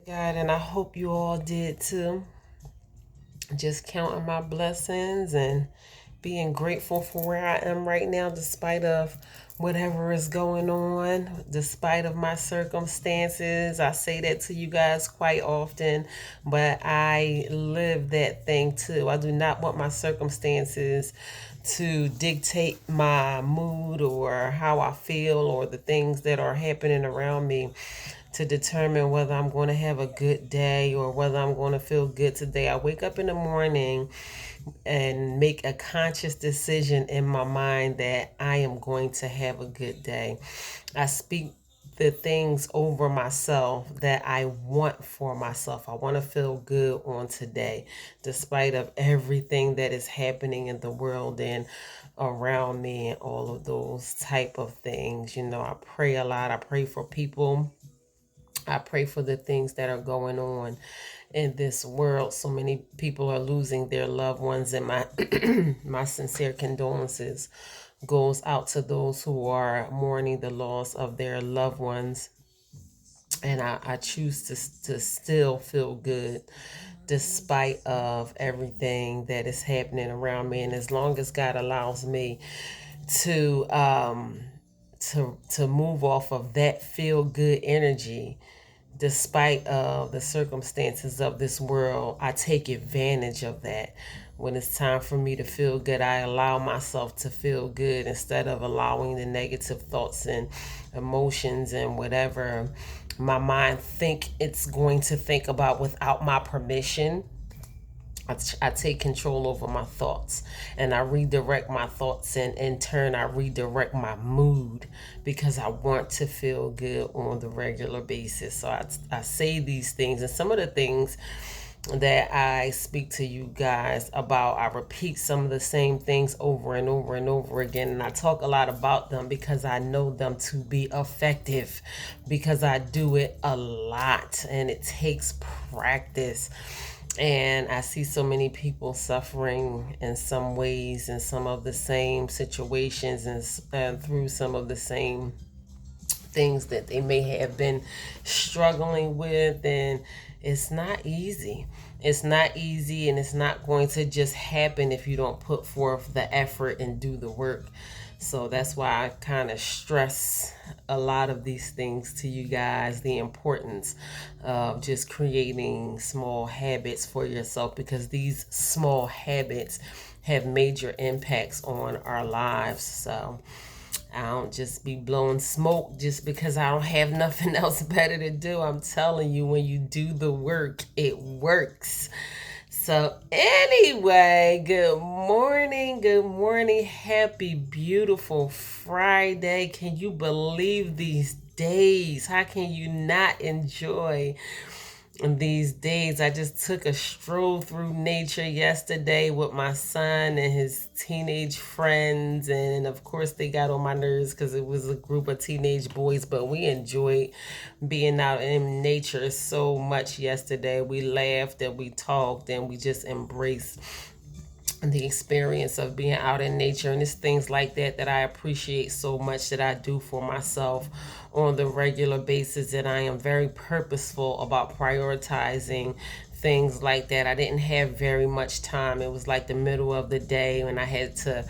God, and I hope you all did too. Just counting my blessings and being grateful for where I am right now, despite of whatever is going on, despite of my circumstances. I say that to you guys quite often, but I live that thing too. I do not want my circumstances to dictate my mood or how I feel or the things that are happening around me to determine whether I'm going to have a good day or whether I'm going to feel good today. I wake up in the morning and make a conscious decision in my mind that I am going to have a good day. I speak the things over myself that I want for myself. I want to feel good on today, despite of everything that is happening in the world and around me and all of those type of things. I pray a lot. I pray for people. I pray for the things that are going on in this world. So many people are losing their loved ones, and my my sincere condolences goes out to those who are mourning the loss of their loved ones. And I choose to still feel good despite of everything that is happening around me. And as long as God allows me to to move off of that feel good energy despite of the circumstances of this world, I take advantage of that. When it's time for me to feel good, I allow myself to feel good instead of allowing the negative thoughts and emotions and whatever my mind think it's going to think about without my permission. I take control over my thoughts and I redirect my thoughts, and in turn I redirect my mood because I want to feel good on the regular basis. So I say these things, and some of the things that I speak to you guys about, I repeat some of the same things over and over and over again. And I talk a lot about them because I know them to be effective, because I do it a lot and it takes practice. And I see so many people suffering in some ways in some of the same situations, and through some of the same things that they may have been struggling with. And it's not easy. It's not easy, and it's not going to just happen if you don't put forth the effort and do the work. So that's why I kind of stress a lot of these things to you guys, the importance of just creating small habits for yourself, because these small habits have major impacts on our lives. So I don't just be blowing smoke just because I don't have nothing else better to do. I'm telling you, when you do the work, it works. So, anyway, good morning, happy, beautiful Friday. Can you believe these days? How can you not enjoy these days? I just took a stroll through nature yesterday with my son and his teenage friends, and of course they got on my nerves because it was a group of teenage boys, but we enjoyed being out in nature so much yesterday. We laughed and we talked and we just embraced the experience of being out in nature. And it's things like that that I appreciate so much, that I do for myself on the regular basis. And I am very purposeful about prioritizing things like that. I didn't have very much time. It was like the middle of the day when I had to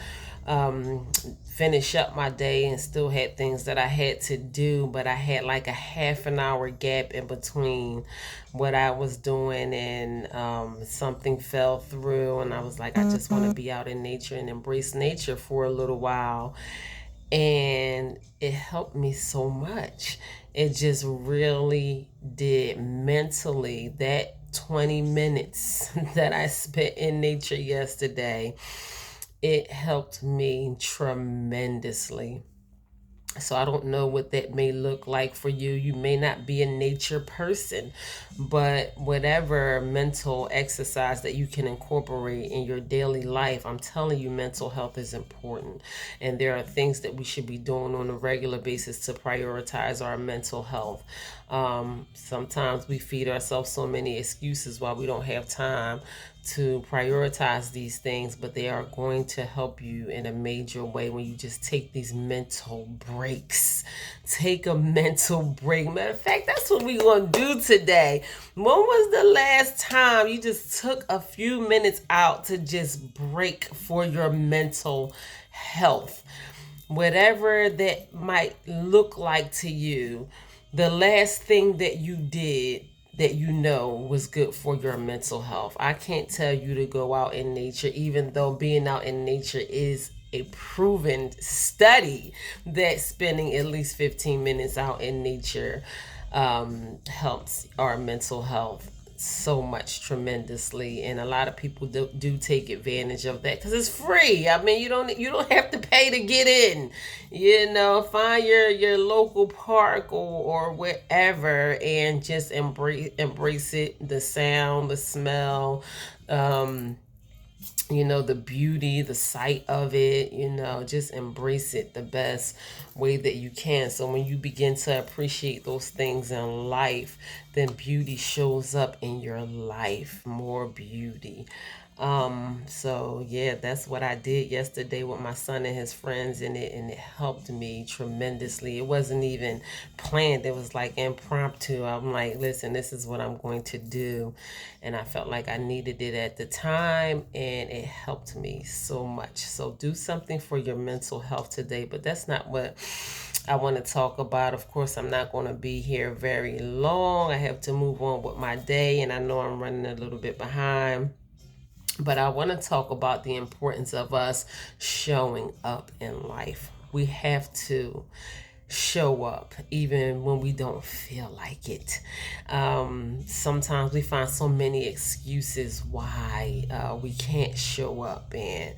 um, finish up my day and still had things that I had to do, but I had like a half an hour gap in between what I was doing, and something fell through, and I was like, I just want to be out in nature and embrace nature for a little while. And it helped me so much. It just really did mentally. That 20 minutes that I spent in nature yesterday, it helped me tremendously. So I don't know what that may look like for you. You may not be a nature person, but whatever mental exercise that you can incorporate in your daily life, I'm telling you, mental health is important. And there are things that we should be doing on a regular basis to prioritize our mental health. Sometimes we feed ourselves so many excuses why we don't have time to prioritize these things, but they are going to help you in a major way when you just take these mental breaks. Take a mental break. Matter of fact, that's what we're going to do today. When was the last time you just took a few minutes out to just break for your mental health? Whatever that might look like to you, the last thing that you did that you know was good for your mental health. I can't tell you to go out in nature, even though being out in nature is a proven study that spending at least 15 minutes out in nature helps our mental health so much tremendously, and a lot of people do take advantage of that because it's free. I mean, you don't have to pay to get in. Find your local park or wherever and just embrace it, the sound, the smell, the beauty, the sight of it, just embrace it the best way that you can. So when you begin to appreciate those things in life, then beauty shows up in your life, more beauty. So yeah, that's what I did yesterday with my son and his friends, and it helped me tremendously. It wasn't even planned. It was like impromptu. I'm like, listen, this is what I'm going to do. And I felt like I needed it at the time, and it helped me so much. So do something for your mental health today, but that's not what I want to talk about. Of course, I'm not going to be here very long. I have to move on with my day, and I know I'm running a little bit behind. But I want to talk about the importance of us showing up in life. We have to show up even when we don't feel like it. Sometimes we find so many excuses why we can't show up, and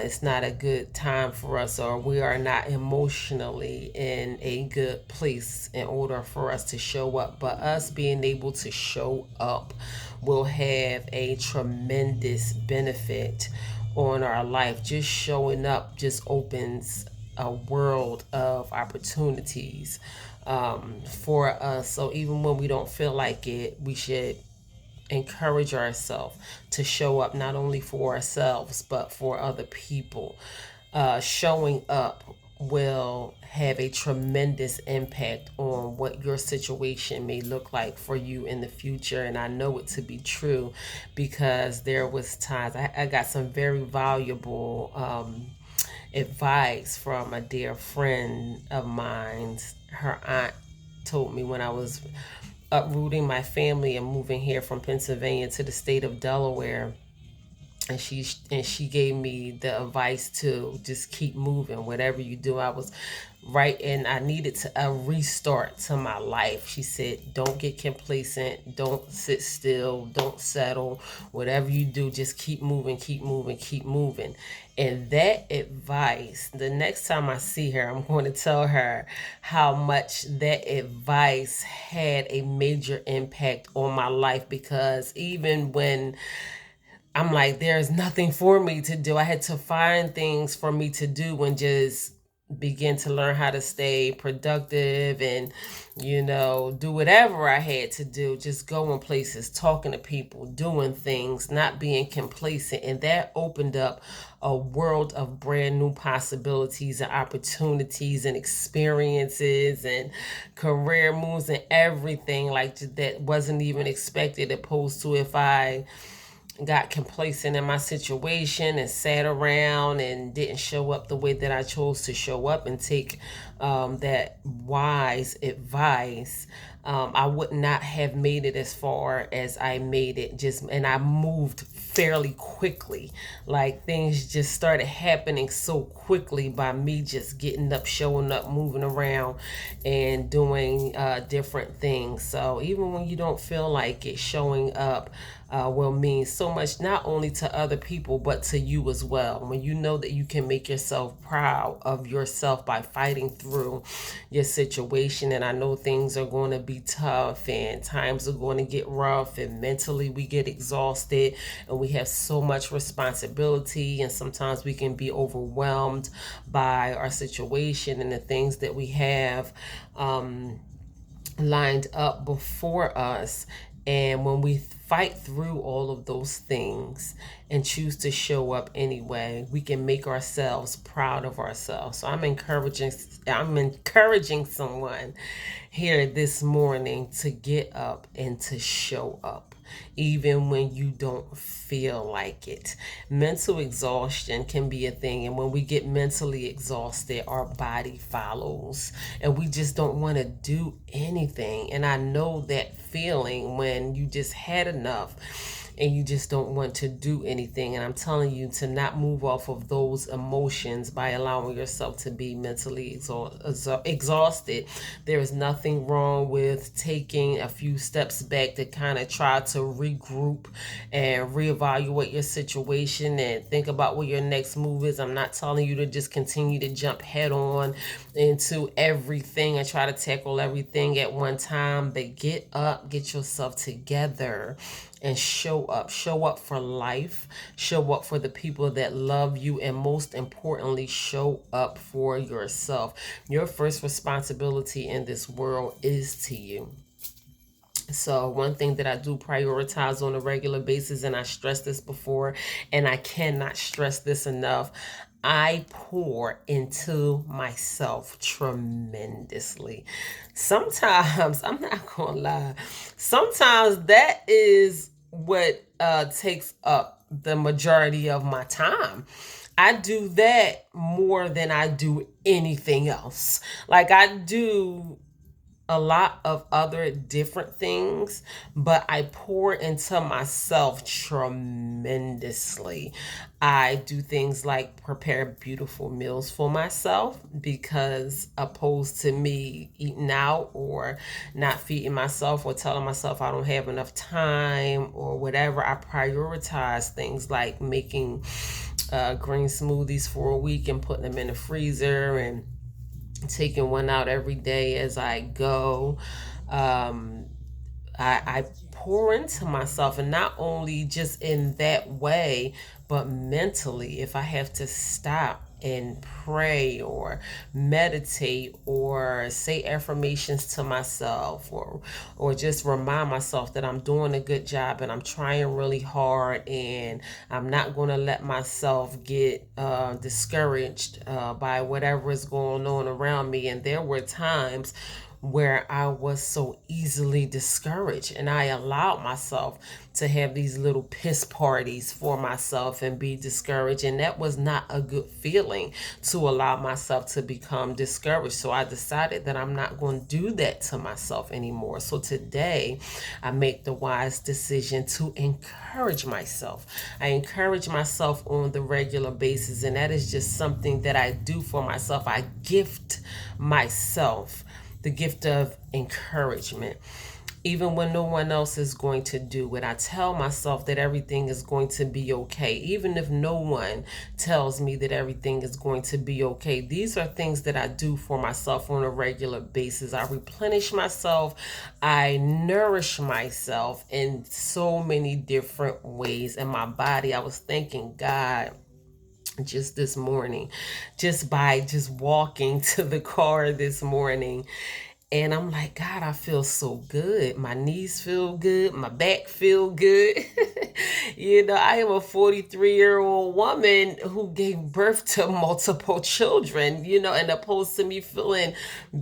it's not a good time for us, or we are not emotionally in a good place in order for us to show up. But us being able to show up will have a tremendous benefit on our life. Just showing up just opens a world of opportunities for us. So even when we don't feel like it, we should encourage ourselves to show up, not only for ourselves but for other people. Showing up will have a tremendous impact on what your situation may look like for you in the future, and I know it to be true because there was times I got some very valuable advice from a dear friend of mine. Her aunt told me when I was uprooting my family and moving here from Pennsylvania to the state of Delaware, and she gave me the advice to just keep moving. Whatever you do, I was right, and I needed a restart to my life. She said, don't get complacent, don't sit still, don't settle. Whatever you do, just keep moving, keep moving, keep moving. And that advice, the next time I see her, I'm going to tell her how much that advice had a major impact on my life, because even when I'm like, there's nothing for me to do, I had to find things for me to do and just begin to learn how to stay productive and, do whatever I had to do. Just going places, talking to people, doing things, not being complacent. And that opened up a world of brand new possibilities and opportunities and experiences and career moves and everything like that wasn't even expected, opposed to if I got complacent in my situation and sat around and didn't show up the way that I chose to show up and take that wise advice. I would not have made it as far as I made it. And I moved fairly quickly. Like things just started happening so quickly by me just getting up, showing up, moving around, and doing different things. So even when you don't feel like it, showing up will mean so much, not only to other people but to you as well. When you know that you can make yourself proud of yourself by fighting through your situation. And I know things are going to be tough and times are going to get rough, and mentally we get exhausted and we have so much responsibility, and sometimes we can be overwhelmed by our situation and the things that we have lined up before us. And when we fight through all of those things and choose to show up anyway, we can make ourselves proud of ourselves. So I'm encouraging someone here this morning to get up and to show up even when you don't feel like it. Mental exhaustion can be a thing, and when we get mentally exhausted, our body follows, and we just don't want to do anything. And I know that feeling when you just had enough and you just don't want to do anything. And I'm telling you to not move off of those emotions by allowing yourself to be mentally exhausted. There is nothing wrong with taking a few steps back to kind of try to regroup and reevaluate your situation and think about what your next move is. I'm not telling you to just continue to jump head on into everything and try to tackle everything at one time, but get up, get yourself together, and show up. Show up for life. Show up for the people that love you. And most importantly, show up for yourself. Your first responsibility in this world is to you. So one thing that I do prioritize on a regular basis, and I stressed this before, and I cannot stress this enough, I pour into myself tremendously. Sometimes, I'm not gonna lie, sometimes that is what takes up the majority of my time. I do that more than I do anything else. Like, I do a lot of other different things, but I pour into myself tremendously. I do things like prepare beautiful meals for myself, because opposed to me eating out or not feeding myself or telling myself I don't have enough time or whatever, I prioritize things like making green smoothies for a week and putting them in the freezer and taking one out every day as I go. Um, I pour into myself, and not only just in that way, but mentally. If I have to stop and pray or meditate or say affirmations to myself, or just remind myself that I'm doing a good job and I'm trying really hard, and I'm not going to let myself get discouraged by whatever is going on around me. And there were times where I was so easily discouraged, and I allowed myself to have these little piss parties for myself and be discouraged. And that was not a good feeling, to allow myself to become discouraged. So I decided that I'm not going to do that to myself anymore. So today I make the wise decision to encourage myself. I encourage myself on the regular basis, and that is just something that I do for myself. I gift myself the gift of encouragement, even when no one else is going to do it. I tell myself that everything is going to be okay, even if no one tells me that everything is going to be okay. These are things that I do for myself on a regular basis. I replenish myself. I nourish myself in so many different ways. And my body, I was thanking God just this morning, just by just walking to the car this morning. And I'm like, God, I feel so good. My knees feel good. My back feel good. I am a 43-year-old woman who gave birth to multiple children, and opposed to me feeling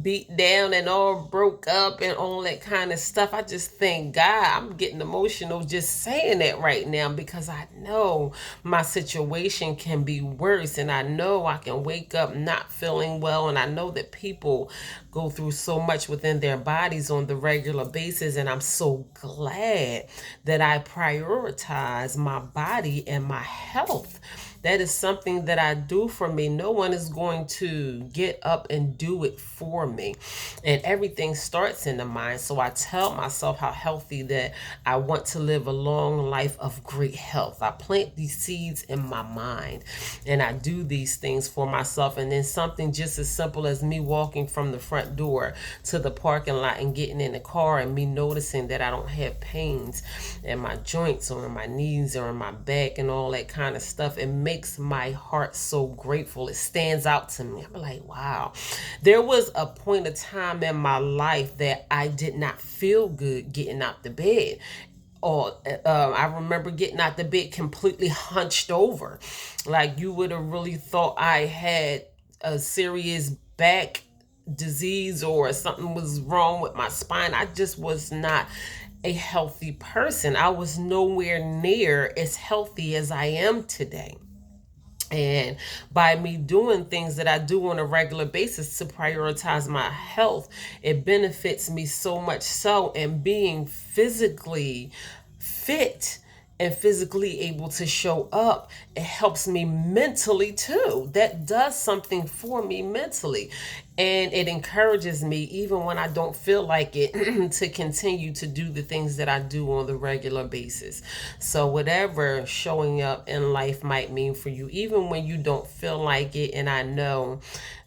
beat down and all broke up and all that kind of stuff. I just thank God. I'm getting emotional just saying that right now, because I know my situation can be worse, and I know I can wake up not feeling well, and I know that people go through so much within their bodies on the regular basis. And I'm so glad that I prioritize my body and my health. That is something that I do for me. No one is going to get up and do it for me. And everything starts in the mind. So I tell myself how healthy that I want to live a long life of great health. I plant these seeds in my mind, and I do these things for myself. And then something just as simple as me walking from the front door to the parking lot and getting in the car, and me noticing that I don't have pains in my joints or in my knees or in my back and all that kind of stuff. It makes my heart so grateful. It stands out to me. I'm like, wow. There was a point of time in my life that I did not feel good getting out the bed. Or I remember getting out the bed completely hunched over. Like, you would have really thought I had a serious back disease or something was wrong with my spine. I just was not a healthy person. I was nowhere near as healthy as I am today. And by me doing things that I do on a regular basis to prioritize my health, it benefits me so much so. And being physically fit and physically able to show up, it helps me mentally too. That does something for me mentally. And it encourages me, even when I don't feel like it, to continue to do the things that I do on the regular basis. So, whatever showing up in life might mean for you, even when you don't feel like it, and I know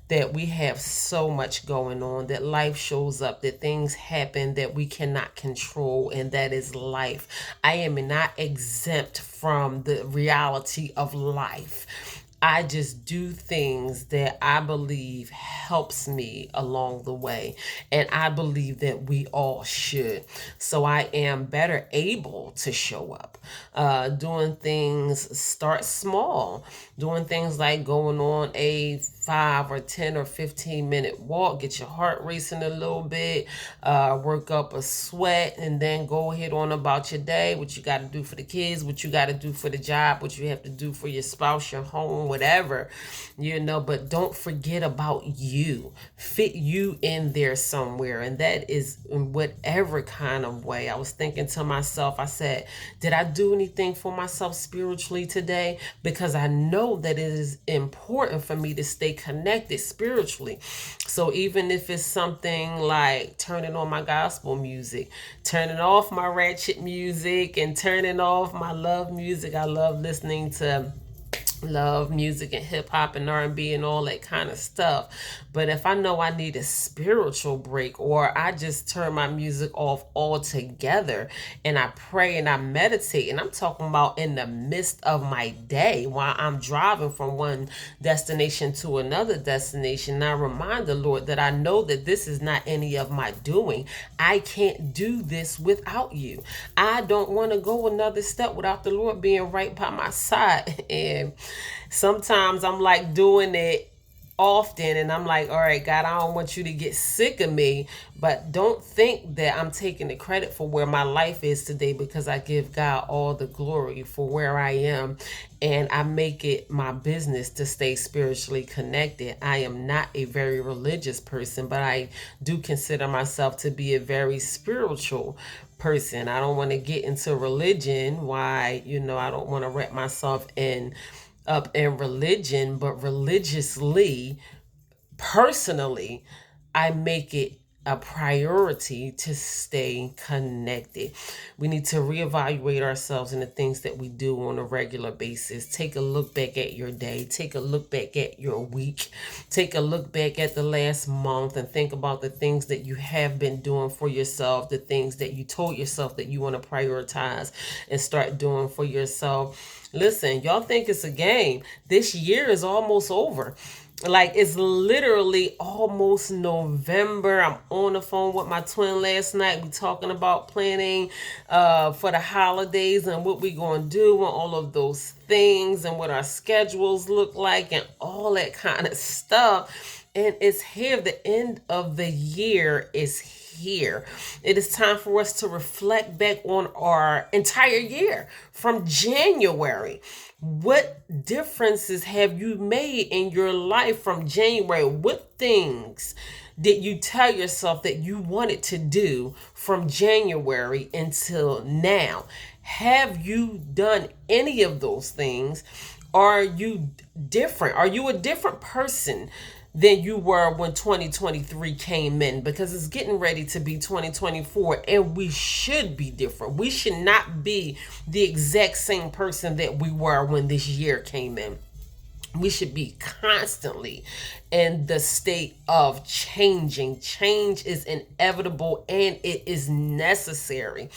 that we have so much going on, that life shows up, that things happen that we cannot control, and that is life. I am not exempt from the reality of life. I just do things that I believe helps me along the way. And I believe that we all should. So I am better able to show up. Doing things, start small. Doing things like going on a 5 or 10 or 15-minute walk, get your heart racing a little bit, work up a sweat, and then go ahead on about your day, what you got to do for the kids, what you got to do for the job, what you have to do for your spouse, your home, whatever, but don't forget about you. Fit you in there somewhere, and that is in whatever kind of way. I was thinking to myself, I said, did I do anything for myself spiritually today? Because I know that it is important for me to stay connected spiritually. So even if it's something like turning on my gospel music, turning off my ratchet music, and turning off my love music. I love listening to love music and hip hop and R&B and all that kind of stuff. But if I know I need a spiritual break, or I just turn my music off altogether and I pray and I meditate, and I'm talking about in the midst of my day while I'm driving from one destination to another destination, I remind the Lord that I know that this is not any of my doing. I can't do this without you. I don't want to go another step without the Lord being right by my side. And sometimes I'm like doing it often, and I'm like, all right, God, I don't want you to get sick of me, but don't think that I'm taking the credit for where my life is today, because I give God all the glory for where I am, and I make it my business to stay spiritually connected. I am not a very religious person, but I do consider myself to be a very spiritual person. I don't want to get into religion. Why? I don't want to wrap myself up in religion, but religiously, personally, I make it a priority to stay connected. We need to reevaluate ourselves and the things that we do on a regular basis. Take a look back at your day. Take a look back at your week. Take a look back at the last month and think about the things that you have been doing for yourself, the things that you told yourself that you want to prioritize and start doing for yourself. Listen, y'all think it's a game. This year is almost over. Like, it's literally almost November. I'm on the phone with my twin last night. We talking about planning for the holidays and what we going to do and all of those things and what our schedules look like and all that kind of stuff. And it's here. The end of the year is here. It is time for us to reflect back on our entire year from January. What differences have you made in your life from January? What things did you tell yourself that you wanted to do from January until now? Have you done any of those things? Are you different? Are you a different person than you were when 2023 came in? Because it's getting ready to be 2024, and we should be different. We should not be the exact same person that we were when this year came in. We should be constantly in the state of changing. Change is inevitable and it is necessary.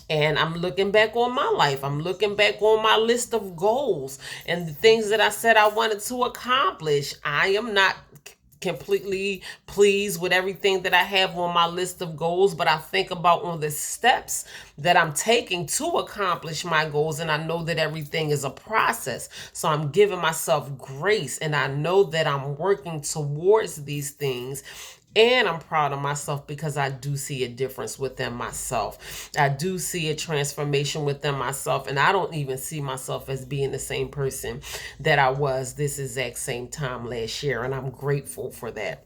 And I'm looking back on my life. I'm looking back on my list of goals and the things that I said I wanted to accomplish. I am not completely pleased with everything that I have on my list of goals, but I think about on the steps that I'm taking to accomplish my goals, and I know that everything is a process. So I'm giving myself grace, and I know that I'm working towards these things. And I'm proud of myself because I do see a difference within myself. I do see a transformation within myself. And I don't even see myself as being the same person that I was this exact same time last year. And I'm grateful for that.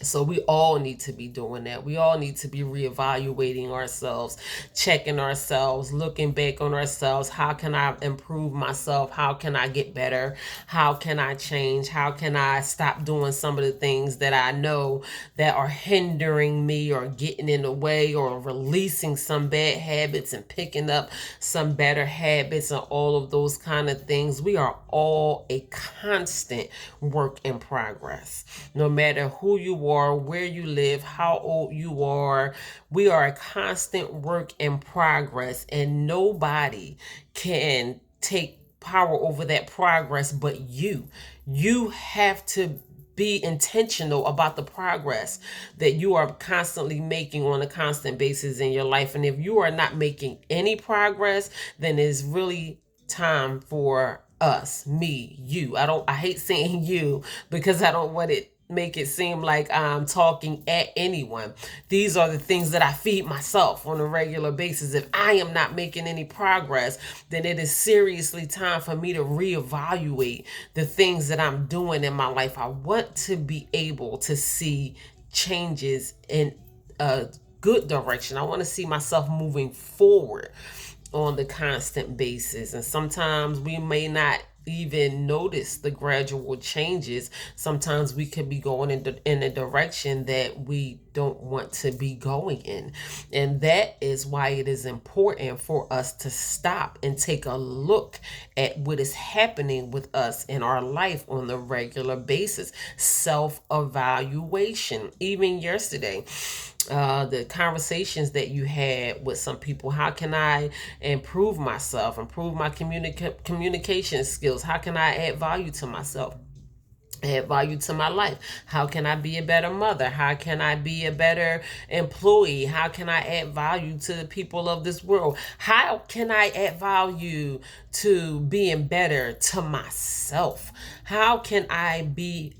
So we all need to be doing that. We all need to be reevaluating ourselves, checking ourselves, looking back on ourselves. How can I improve myself? How can I get better? How can I change? How can I stop doing some of the things that I know that are hindering me or getting in the way, or releasing some bad habits and picking up some better habits and all of those kind of things? We are all a constant work in progress. No matter who you are, where you live, how old you are, we are a constant work in progress, and nobody can take power over that progress but you. You have to be intentional about the progress that you are constantly making on a constant basis in your life. And if you are not making any progress, then it's really time for us, me, you. I hate saying you because I don't want it make it seem like I'm talking at anyone. These are the things that I feed myself on a regular basis. If I am not making any progress, then it is seriously time for me to reevaluate the things that I'm doing in my life. I want to be able to see changes in a good direction. I want to see myself moving forward on the constant basis. And sometimes we may not even notice the gradual changes. Sometimes we could be going in a direction that we don't want to be going in. And that is why it is important for us to stop and take a look at what is happening with us in our life on the regular basis. Self-evaluation. Even yesterday, the conversations that you had with some people. How can I improve myself, improve my communication skills? How can I add value to myself, add value to my life? How can I be a better mother? How can I be a better employee? How can I add value to the people of this world? How can I add value to being better to myself? How can I be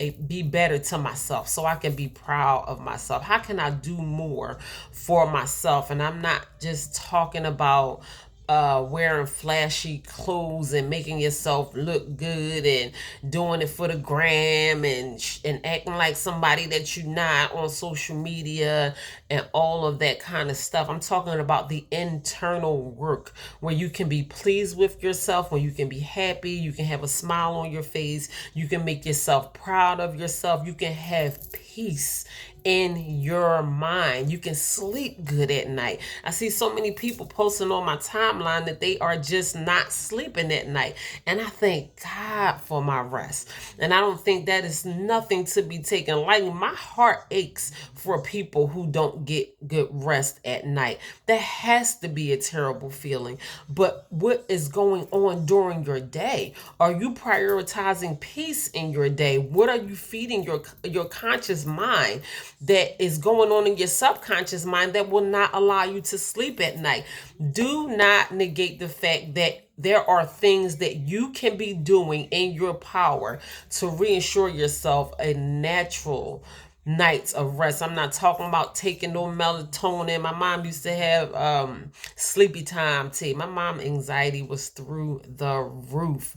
better to myself so I can be proud of myself? How can I do more for myself? And I'm not just talking about wearing flashy clothes and making yourself look good and doing it for the gram and acting like somebody that you're not on social media and all of that kind of stuff. I'm talking about the internal work where you can be pleased with yourself, where you can be happy, you can have a smile on your face, you can make yourself proud of yourself, you can have peace in your mind. You can sleep good at night. I see so many people posting on my timeline that they are just not sleeping at night. And I thank God for my rest. And I don't think that is nothing to be taken lightly. My heart aches for people who don't get good rest at night. That has to be a terrible feeling. But what is going on during your day? Are you prioritizing peace in your day? What are you feeding your conscious mind that is going on in your subconscious mind that will not allow you to sleep at night? Do not negate the fact that there are things that you can be doing in your power to reassure yourself a natural nights of rest. I'm not talking about taking no melatonin. My mom used to have sleepy time tea. My mom anxiety was through the roof.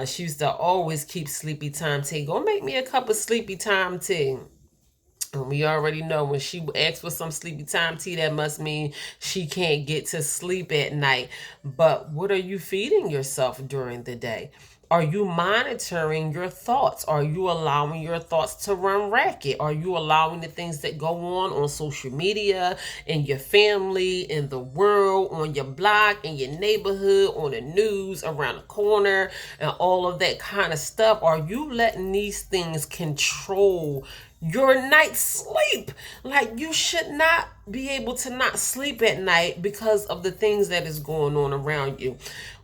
She used to always keep sleepy time tea. Go make me a cup of sleepy time tea. And we already know when she asks for some sleepy time tea, that must mean she can't get to sleep at night. But what are you feeding yourself during the day? Are you monitoring your thoughts? Are you allowing your thoughts to run racket? Are you allowing the things that go on social media, in your family, in the world, on your block, in your neighborhood, on the news, around the corner, and all of that kind of stuff? Are you letting these things control your night's sleep? Like, you should not be able to not sleep at night because of the things that is going on around you.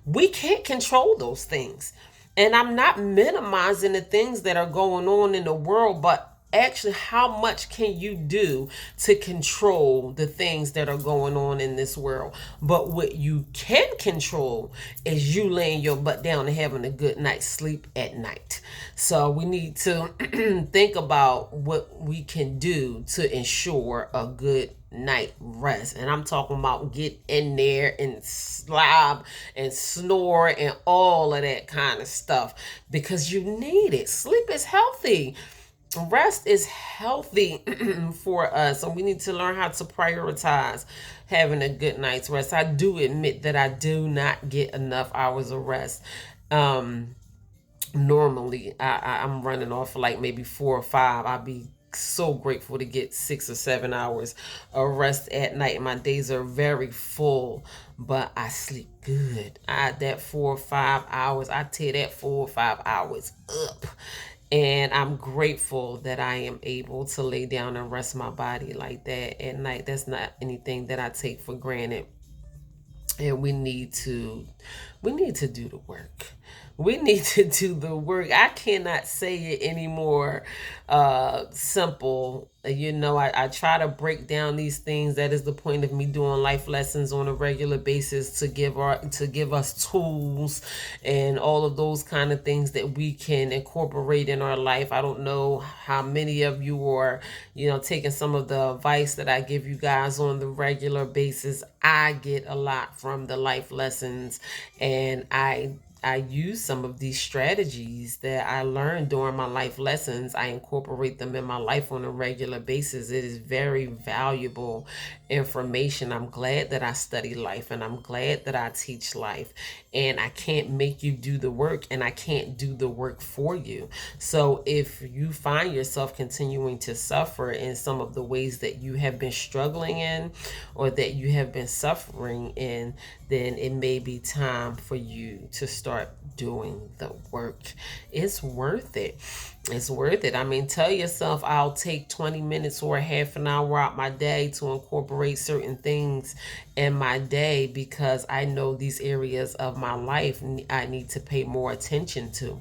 We can't control those things. And I'm not minimizing the things that are going on in the world, but actually, how much can you do to control the things that are going on in this world? But what you can control is you laying your butt down and having a good night's sleep at night. So we need to think about what we can do to ensure a good night rest. And I'm talking about get in there and slob and snore and all of that kind of stuff, because you need it. Sleep is healthy. Rest is healthy for us, and we need to learn how to prioritize having a good night's rest. I do admit that I do not get enough hours of rest. Normally, I'm running off for like maybe 4 or 5. I'll be so grateful to get 6 or 7 hours of rest at night. My days are very full, but I sleep good. That 4 or 5 hours, I tear that 4 or 5 hours up. And I'm grateful that I am able to lay down and rest my body like that at night. That's not anything that I take for granted. And we need to do the work. We need to do the work. I cannot say it anymore simple. I try to break down these things. That is the point of me doing life lessons on a regular basis, to give us tools and all of those kind of things that we can incorporate in our life. I don't know how many of you are, taking some of the advice that I give you guys on the regular basis. I get a lot from the life lessons, and I use some of these strategies that I learned during my life lessons. I incorporate them in my life on a regular basis. It is very valuable information. I'm glad that I study life, and I'm glad that I teach life. And I can't make you do the work, and I can't do the work for you. So if you find yourself continuing to suffer in some of the ways that you have been struggling in, or that you have been suffering in, then it may be time for you to start doing the work. It's worth it. It's worth it. I mean, tell yourself, I'll take 20 minutes or a half an hour out my day to incorporate certain things in my day, because I know these areas of my life I need to pay more attention to.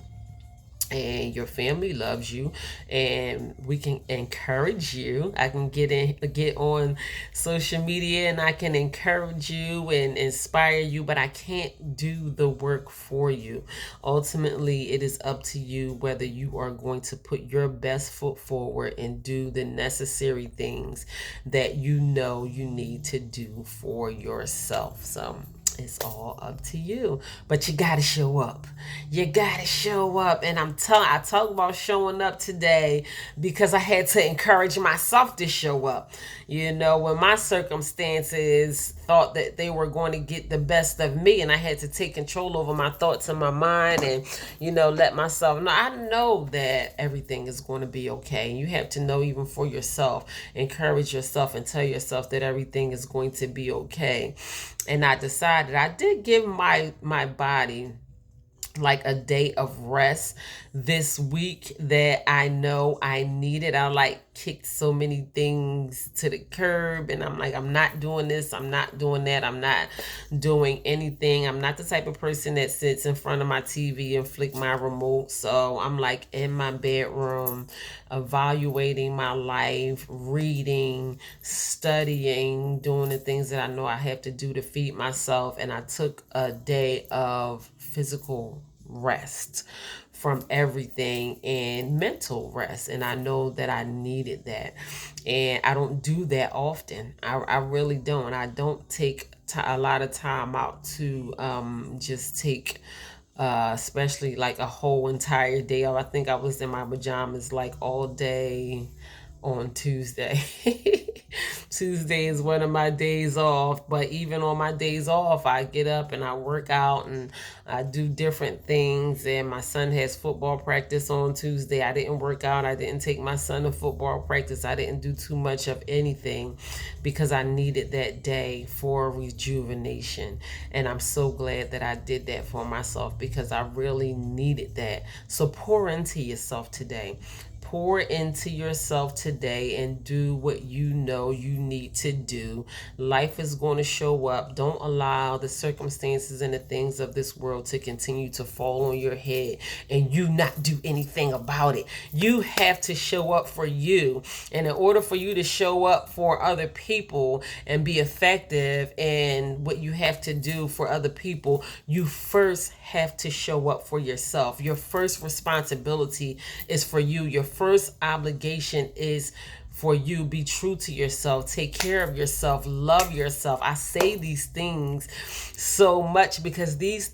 And your family loves you, and we can encourage you. I can get on social media, and I can encourage you and inspire you, but I can't do the work for you. Ultimately, it is up to you whether you are going to put your best foot forward and do the necessary things that you know you need to do for yourself. So it's all up to you, but you gotta show up. You gotta show up, and I talk about showing up today because I had to encourage myself to show up. When my circumstances thought that they were going to get the best of me, and I had to take control over my thoughts and my mind, and let myself know. I know that everything is going to be okay. You have to know, even for yourself, encourage yourself and tell yourself that everything is going to be okay. And I decided, I did give my body like a day of rest this week that I know I needed. I like kicked so many things to the curb, and I'm like, I'm not doing this, I'm not doing that, I'm not doing anything. I'm not the type of person that sits in front of my TV and flick my remote. So I'm like in my bedroom, evaluating my life, reading, studying, doing the things that I know I have to do to feed myself. And I took a day of physical rest from everything, and mental rest, and I know that I needed that. And I don't do that often. I really don't. I don't take a lot of time out to just take especially like a whole entire day. I think I was in my pajamas like all day on Tuesday. Tuesday is one of my days off, but even on my days off, I get up and I work out and I do different things. And my son has football practice on Tuesday. I didn't work out. I didn't take my son to football practice. I didn't do too much of anything because I needed that day for rejuvenation. And I'm so glad that I did that for myself because I really needed that. So pour into yourself today. Pour into yourself today and do what you know you need to do. Life is going to show up. Don't allow the circumstances and the things of this world to continue to fall on your head and you not do anything about it. You have to show up for you. And in order for you to show up for other people and be effective in what you have to do for other people, you first have to show up for yourself. Your first responsibility is for you. Your first obligation is for you. Be true to yourself. Take care of yourself. Love yourself. I say these things so much because these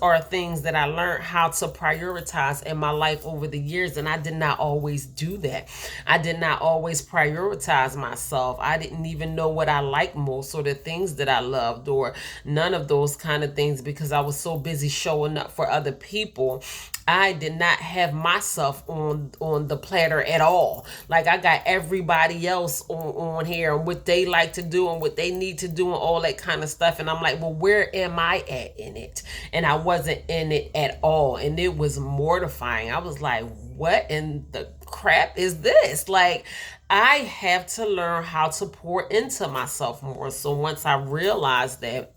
are things that I learned how to prioritize in my life over the years, and I did not always do that. I did not always prioritize myself. I didn't even know what I liked most or the things that I loved or none of those kind of things because I was so busy showing up for other people. I did not have myself on the platter at all. Like I got everybody else on here and what they like to do and what they need to do and all that kind of stuff. And I'm like, well, where am I at in it? And I wasn't in it at all. And it was mortifying. I was like, what in the crap is this? Like, I have to learn how to pour into myself more. So once I realized that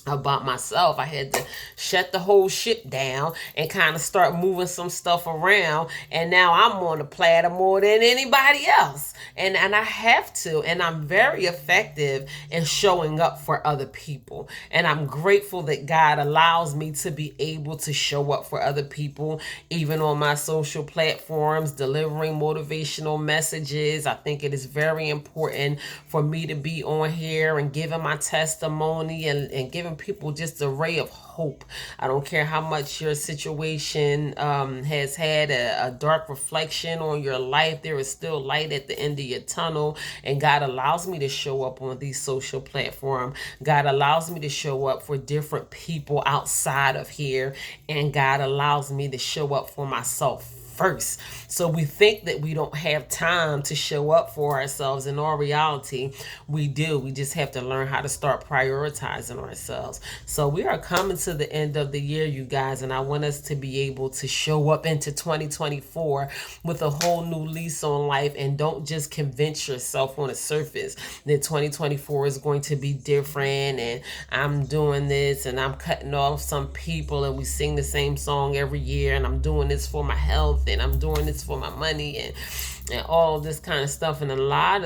about myself, I had to shut the whole shit down and kind of start moving some stuff around, and now I'm on the platter more than anybody else, and I have to, and I'm very effective in showing up for other people, and I'm grateful that God allows me to be able to show up for other people even on my social platforms, delivering motivational messages. I think it is very important for me to be on here and giving my testimony and giving people just a ray of hope. I don't care how much your situation has had a dark reflection on your life. There is still light at the end of your tunnel, and God allows me to show up on these social platforms. God allows me to show up for different people outside of here, and God allows me to show up for myself first. So we think that we don't have time to show up for ourselves. In all reality, we do. We just have to learn how to start prioritizing ourselves. So we are coming to the end of the year, you guys, and I want us to be able to show up into 2024 with a whole new lease on life, and don't just convince yourself on the surface that 2024 is going to be different and I'm doing this and I'm cutting off some people and we sing the same song every year and I'm doing this for my health and I'm doing this for my money and all this kind of stuff. And a lot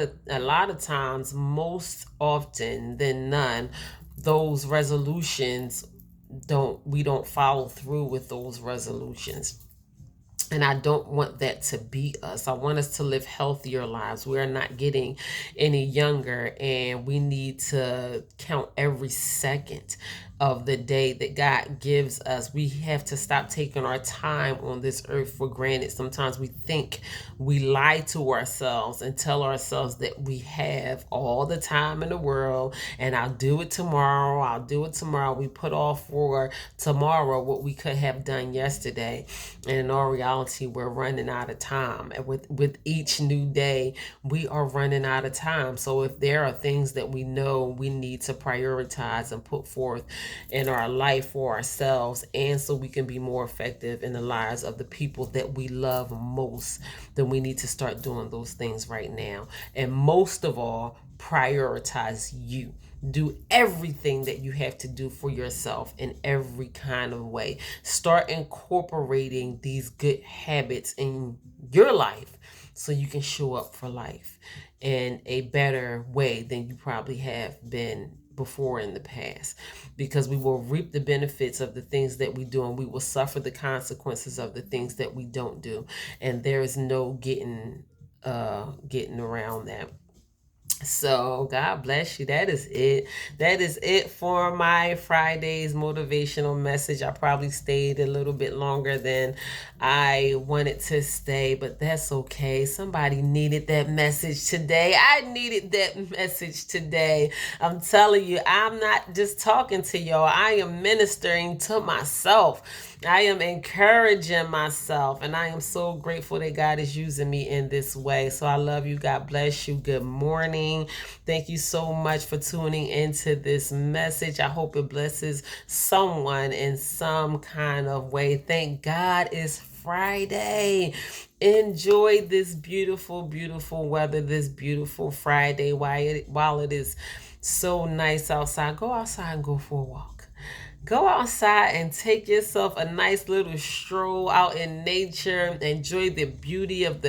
of times, most often than none, those resolutions we don't follow through with those resolutions. And I don't want that to be us. I want us to live healthier lives. We are not getting any younger, and we need to count every second of the day that God gives us. We have to stop taking our time on this earth for granted. Sometimes we think we lie to ourselves and tell ourselves that we have all the time in the world and I'll do it tomorrow. I'll do it tomorrow. We put off for tomorrow what we could have done yesterday. And in all reality, we're running out of time. And with each new day, we are running out of time. So if there are things that we know we need to prioritize and put forth in our life for ourselves, and so we can be more effective in the lives of the people that we love most, then we need to start doing those things right now. And most of all, prioritize you. Do everything that you have to do for yourself in every kind of way. Start incorporating these good habits in your life so you can show up for life in a better way than you probably have been before in the past, because we will reap the benefits of the things that we do and we will suffer the consequences of the things that we don't do, and there is no getting around that. So God bless you. That is it. That is it for my Friday's motivational message. I probably stayed a little bit longer than I wanted to stay, but that's okay. Somebody needed that message today. I needed that message today. I'm telling you, I'm not just talking to y'all. I am ministering to myself. I am encouraging myself, and I am so grateful that God is using me in this way. So I love you. God bless you. Good morning. Thank you so much for tuning into this message. I hope it blesses someone in some kind of way. Thank God it's Friday. Enjoy this beautiful, beautiful weather, this beautiful Friday while it is so nice outside. Go outside and go for a walk. Go outside and take yourself a nice little stroll out in nature. Enjoy the beauty of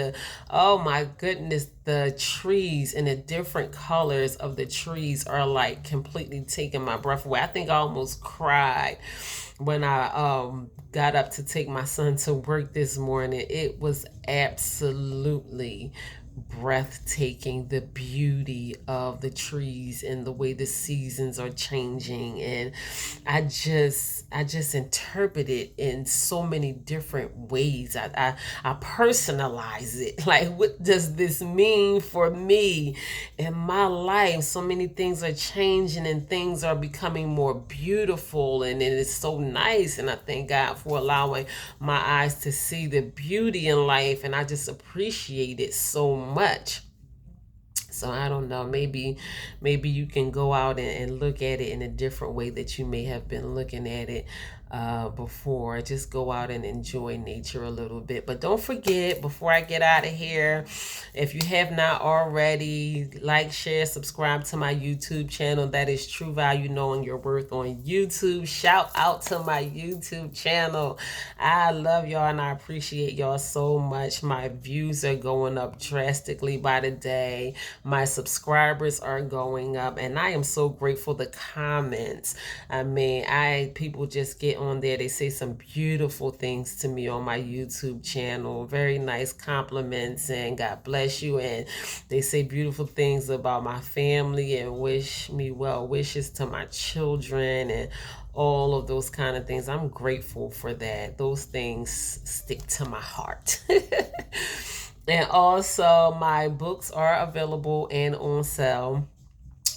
oh my goodness, the trees and the different colors of the trees are like completely taking my breath away. I think I almost cried when I got up to take my son to work this morning. It was absolutely breathtaking, the beauty of the trees and the way the seasons are changing. And I just interpret it in so many different ways. I personalize it. Like, what does this mean for me in my life? So many things are changing and things are becoming more beautiful, and it is so nice. And I thank God for allowing my eyes to see the beauty in life, and I just appreciate it so much. So I don't know, maybe you can go out and look at it in a different way that you may have been looking at it before. Just go out and enjoy nature a little bit. But don't forget, before I get out of here, if you have not already, like, share, subscribe to my YouTube channel. That is True Value Knowing Your Worth on YouTube. Shout out to my YouTube channel. I love y'all and I appreciate y'all so much. My views are going up drastically by the day. My subscribers are going up, and I am so grateful. The comments, I mean, people just get on there. They say some beautiful things to me on my YouTube channel. Very nice compliments and God bless you. And they say beautiful things about my family and wish me well wishes to my children and all of those kind of things. I'm grateful for that. Those things stick to my heart. And also, my books are available and on sale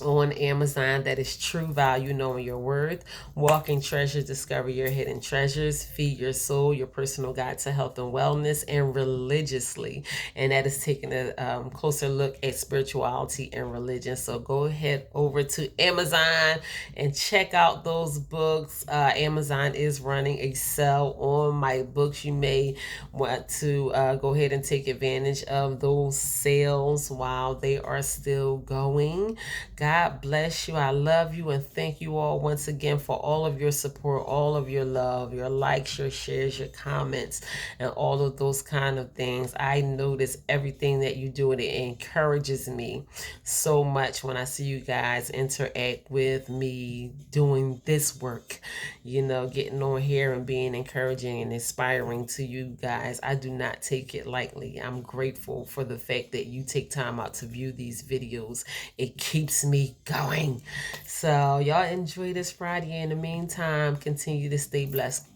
on Amazon. That is True Value Knowing Your Worth, Walking Treasures, Discover Your Hidden Treasures, Feed Your Soul, Your Personal Guide to Health and Wellness, and Religiously. And that is taking a closer look at spirituality and religion. So go ahead over to Amazon and check out those books. Amazon is running a sale on my books. You may want to go ahead and take advantage of those sales while they are still going. God bless you. I love you and thank you all once again for all of your support, all of your love, your likes, your shares, your comments, and all of those kind of things. I notice everything that you do, and it encourages me so much when I see you guys interact with me doing this work, getting on here and being encouraging and inspiring to you guys. I do not take it lightly. I'm grateful for the fact that you take time out to view these videos. It keeps me going. So y'all enjoy this Friday. In the meantime, continue to stay blessed.